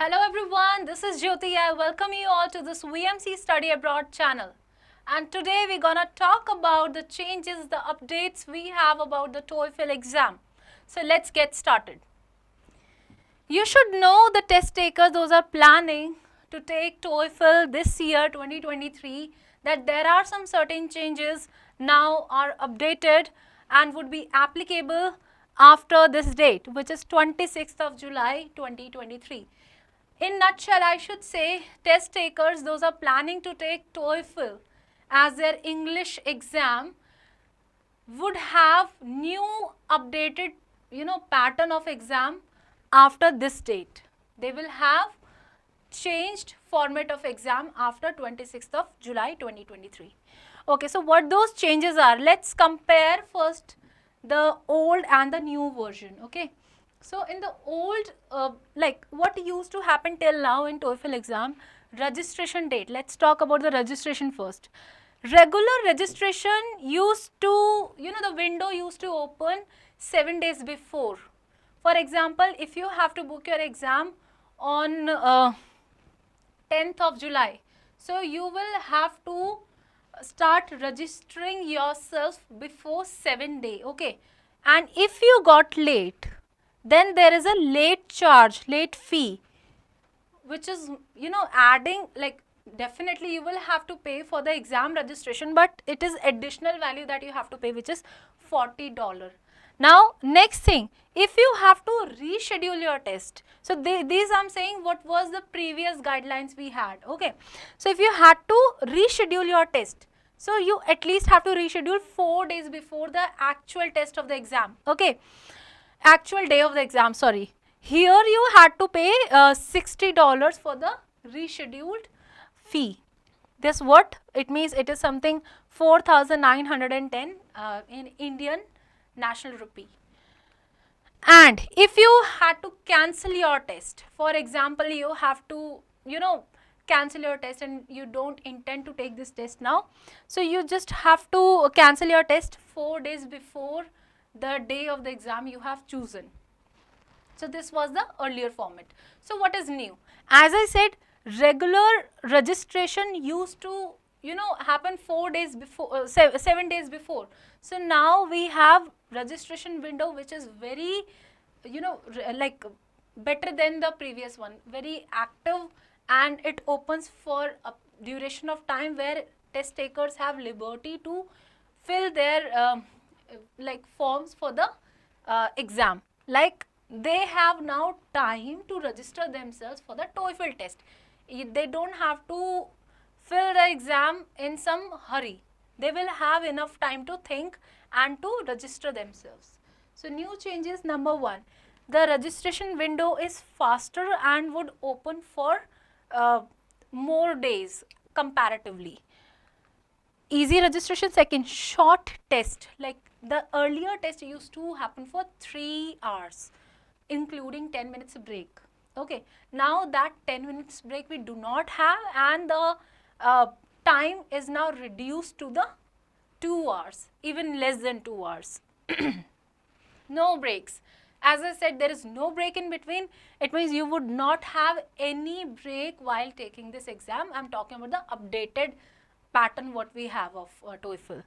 Hello everyone, this is Jyoti. I welcome you all to this VMC Study Abroad channel. And today we're gonna talk about the changes, the updates we have about the TOEFL exam. So let's get started. You should know the test takers, those are planning to take TOEFL this year 2023, that there are some certain changes now are updated and would be applicable after this date, which is 26th of July 2023. In nutshell, I should say test takers, those are planning to take TOEFL as their English exam, would have new updated pattern of exam after this date. They will have changed format of exam after 26th of July 2023. Okay, so what those changes are, let's compare first the old and the new version. Okay. So in the old, like what used to happen till now in TOEFL exam, registration date. Let's talk about the registration first. Regular registration used to, the window used to open 7 days before. For example, if you have to book your exam on 10th of July, so you will have to start registering yourself before 7 days, okay? And if you got late, then there is a late charge, late fee, which is, adding, like definitely you will have to pay for the exam registration, but it is additional value that you have to pay, which is $40. Now, next thing, if you have to reschedule your test, so these I'm saying what was the previous guidelines we had, okay. So, if you had to reschedule your test, so you at least have to reschedule 4 days before the actual test of the exam, okay. Actual day of the exam, sorry. Here you had to pay $60 for the rescheduled fee. This what it means, it is something 4,910 in Indian national rupee. And if you had to cancel your test, for example, you have to, cancel your test and you don't intend to take this test now. So you just have to cancel your test 4 days before the day of the exam you have chosen. So this was the earlier format. So what is new? As I said, regular registration used to happen 4 days before, 7 days before. So now we have registration window which is very like better than the previous one, very active, and it opens for a duration of time where test takers have liberty to fill their like forms for the exam. Like they have now time to register themselves for the TOEFL test. They don't have to fill the exam in some hurry. They will have enough time to think and to register themselves. So new changes, number 1, the registration window is faster and would open for more days comparatively. Easy registration. Second, short test. Like the earlier test used to happen for 3 hours, including 10 minutes break. Okay, now that 10 minutes break we do not have, and the time is now reduced to the 2 hours, even less than 2 hours. No breaks. As I said, there is no break in between. It means you would not have any break while taking this exam. I'm talking about the updated pattern what we have of TOEFL.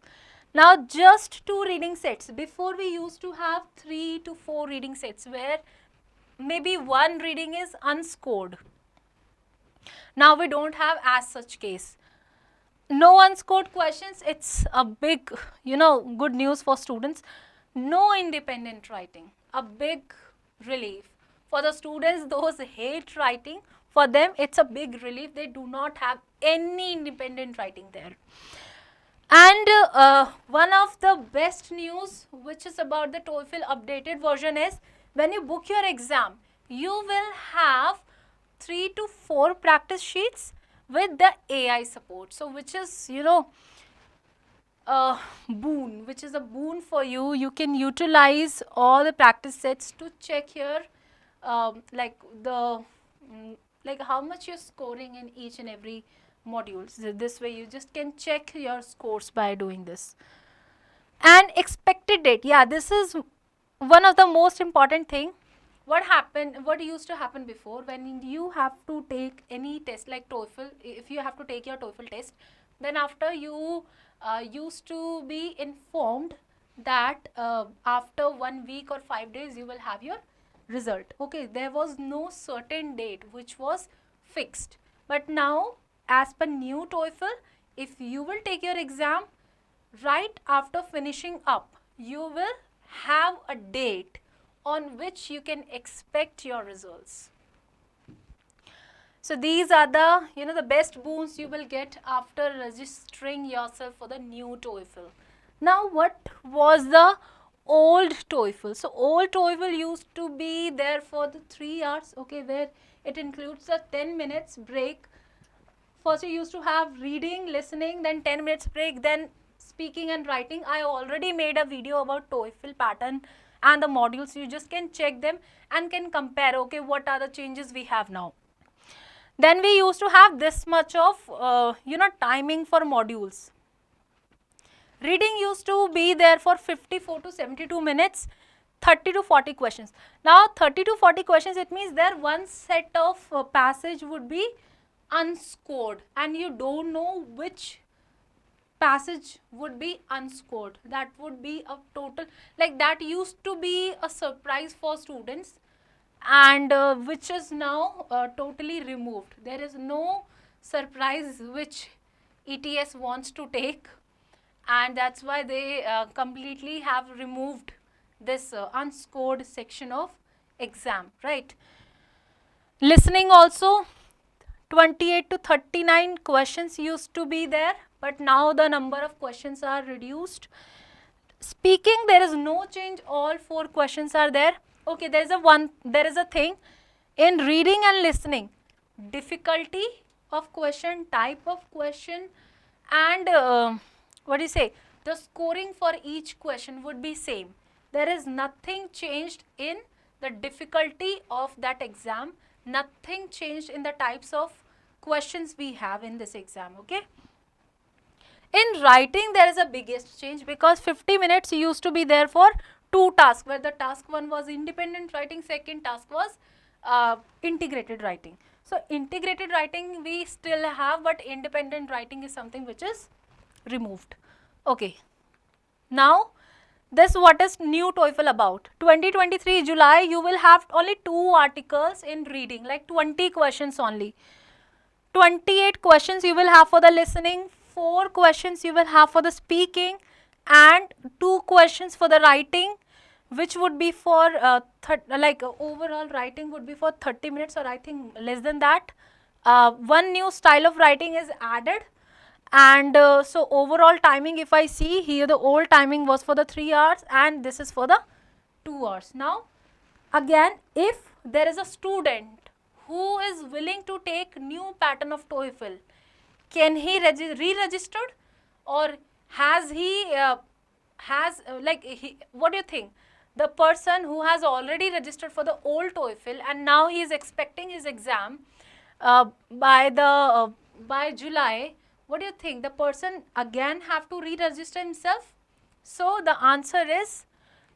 Now just 2 reading sets. Before we used to have 3 to 4 reading sets where maybe 1 reading is unscored. Now we don't have as such case. No unscored questions. It's a big, good news for students. No independent writing. A big relief. For the students, those hate writing, for them it's a big relief. They do not have any independent writing there. And one of the best news which is about the TOEFL updated version is, when you book your exam, you will have 3 to 4 practice sheets with the AI support. So which is, a boon, which is a boon for you. You can utilize all the practice sets to check here like how much you're scoring in each and every module. So this way you just can check your scores by doing this. And expected date, yeah, this is one of the most important thing. what used to happen before, when you have to take any test like TOEFL, if you have to take your TOEFL test, then after you used to be informed that after 1 week or 5 days you will have your result. Okay, there was no certain date which was fixed, but now as per new TOEFL, if you will take your exam, right after finishing up, you will have a date on which you can expect your results. So these are the, the best boons you will get after registering yourself for the new TOEFL. Now, what was the old TOEFL? So old TOEFL used to be there for the 3 hours, okay, where it includes a 10 minutes break. First you used to have reading, listening, then 10 minutes break, then speaking and writing. I already made a video about TOEFL pattern and the modules. You just can check them and can compare, okay, what are the changes we have now. Then we used to have this much of, timing for modules. Reading used to be there for 54 to 72 minutes, 30 to 40 questions. Now 30 to 40 questions, it means there one set of passage would be unscored and you don't know which passage would be unscored. That would be a total, like that used to be a surprise for students, and which is now totally removed. There is no surprise which ETS wants to take, and that's why they completely have removed this unscored section of exam, right? Listening also, 28 to 39 questions used to be there, but now the number of questions are reduced. Speaking, there is no change, all 4 questions are there. Okay, there is a thing in reading and listening, difficulty of question, type of question, and the scoring for each question would be same. There is nothing changed in the difficulty of that exam, nothing changed in the types of questions we have in this exam, okay. In writing, there is a biggest change, because 50 minutes used to be there for 2 tasks, where the task 1 was independent writing, second task was integrated writing. So integrated writing we still have, but independent writing is something which is removed. Okay, now this what is new TOEFL about. 2023 July, you will have only 2 articles in reading, like 20 questions only. 28 questions you will have for the listening, 4 questions you will have for the speaking, and 2 questions for the writing, which would be for overall writing would be for 30 minutes, or I think less than that. One new style of writing is added, and so overall timing, if I see here, the old timing was for the 3 hours and this is for the 2 hours. Now again, if there is a student who is willing to take new pattern of TOEFL, can he re-registered, or has he what do you think? The person who has already registered for the old TOEFL and now he is expecting his exam by July, what do you think? The person again have to re-register himself? So the answer is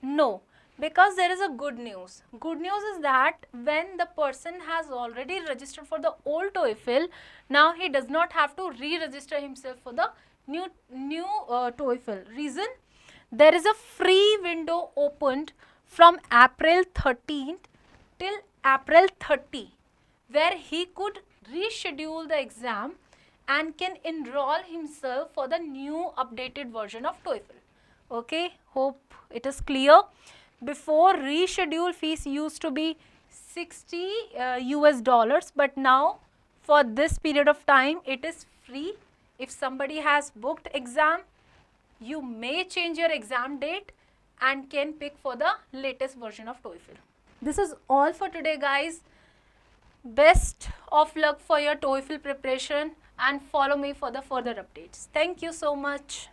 no, because there is a good news. Good news is that when the person has already registered for the old TOEFL, now he does not have to re-register himself for the new TOEFL. Reason? There is a free window opened from April 13th till April 30, where he could reschedule the exam and can enroll himself for the new updated version of TOEFL. Okay, hope it is clear. Before, reschedule fees used to be $60 US, but now for this period of time it is free. If somebody has booked exam, you may change your exam date and can pick for the latest version of TOEFL. This is all for today, guys. Best of luck for your TOEFL preparation and follow me for the further updates. Thank you so much.